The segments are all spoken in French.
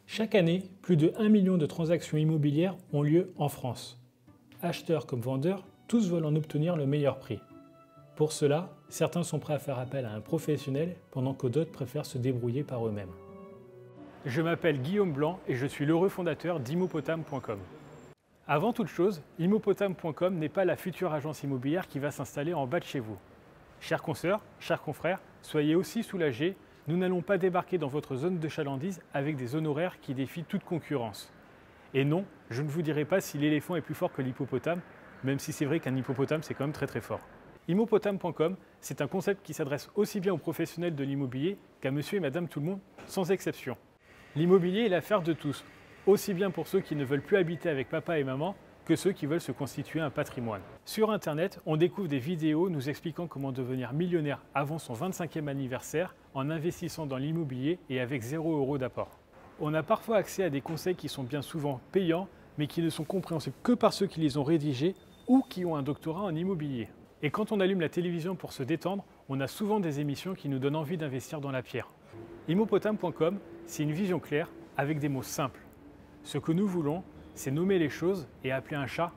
Chaque année, plus de 1 million de transactions immobilières ont lieu en France. Acheteurs comme vendeurs, tous veulent en obtenir le meilleur prix. Pour cela, certains sont prêts à faire appel à un professionnel, pendant que d'autres préfèrent se débrouiller par eux-mêmes. Je m'appelle Guillaume Blanc et je suis l'heureux fondateur d'Immopotame.com. Avant toute chose, Immopotame.com n'est pas la future agence immobilière qui va s'installer en bas de chez vous. Chers consoeurs, chers confrères, soyez aussi soulagés, nous n'allons pas débarquer dans votre zone de chalandise avec des honoraires qui défient toute concurrence. Et non, je ne vous dirai pas si l'éléphant est plus fort que l'hippopotame, même si c'est vrai qu'un hippopotame c'est quand même très fort. Immopotame.com, c'est un concept qui s'adresse aussi bien aux professionnels de l'immobilier qu'à monsieur et madame tout le monde, sans exception. L'immobilier est l'affaire de tous, aussi bien pour ceux qui ne veulent plus habiter avec papa et maman que ceux qui veulent se constituer un patrimoine. Sur Internet, on découvre des vidéos nous expliquant comment devenir millionnaire avant son 25e anniversaire en investissant dans l'immobilier et avec 0 € d'apport. On a parfois accès à des conseils qui sont bien souvent payants, mais qui ne sont compréhensibles que par ceux qui les ont rédigés ou qui ont un doctorat en immobilier. Et quand on allume la télévision pour se détendre, on a souvent des émissions qui nous donnent envie d'investir dans la pierre. Immopotame.com, c'est une vision claire avec des mots simples. Ce que nous voulons, c'est nommer les choses et appeler un chat.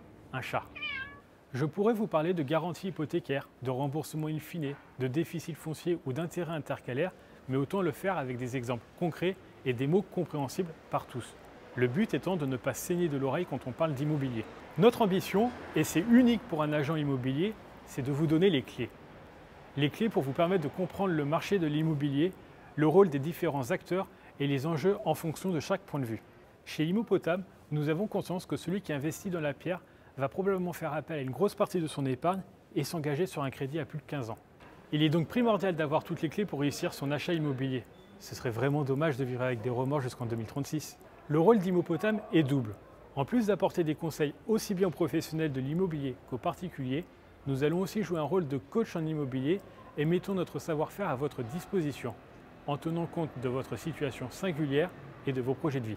Je pourrais vous parler de garantie hypothécaire, de remboursement in fine, de déficit foncier ou d'intérêt intercalaire, mais autant le faire avec des exemples concrets et des mots compréhensibles par tous. Le but étant de ne pas saigner de l'oreille quand on parle d'immobilier. Notre ambition, et c'est unique pour un agent immobilier, c'est de vous donner les clés. Les clés pour vous permettre de comprendre le marché de l'immobilier, le rôle des différents acteurs et les enjeux en fonction de chaque point de vue. Chez Immopotame, nous avons conscience que celui qui investit dans la pierre va probablement faire appel à une grosse partie de son épargne et s'engager sur un crédit à plus de 15 ans. Il est donc primordial d'avoir toutes les clés pour réussir son achat immobilier. Ce serait vraiment dommage de vivre avec des remords jusqu'en 2036. Le rôle d'Immopotame est double. En plus d'apporter des conseils aussi bien aux professionnels de l'immobilier qu'aux particuliers, nous allons aussi jouer un rôle de coach en immobilier et mettons notre savoir-faire à votre disposition, en tenant compte de votre situation singulière et de vos projets de vie.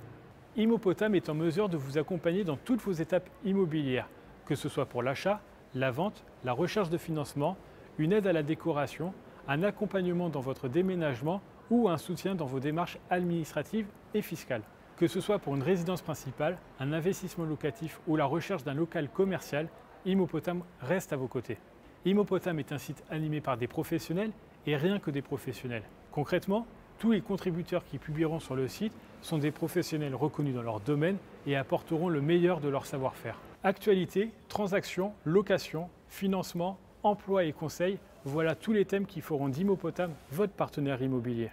Immopotame est en mesure de vous accompagner dans toutes vos étapes immobilières, que ce soit pour l'achat, la vente, la recherche de financement, une aide à la décoration, un accompagnement dans votre déménagement ou un soutien dans vos démarches administratives et fiscales. Que ce soit pour une résidence principale, un investissement locatif ou la recherche d'un local commercial, Immopotame reste à vos côtés. Immopotame est un site animé par des professionnels et rien que des professionnels. Concrètement, tous les contributeurs qui publieront sur le site sont des professionnels reconnus dans leur domaine et apporteront le meilleur de leur savoir-faire. Actualité, transactions, location, financement, emploi et conseils, voilà tous les thèmes qui feront d'Immopotame votre partenaire immobilier.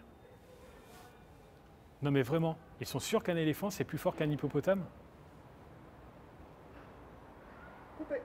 Non mais vraiment, ils sont sûrs qu'un éléphant c'est plus fort qu'un hippopotame ? Coupé.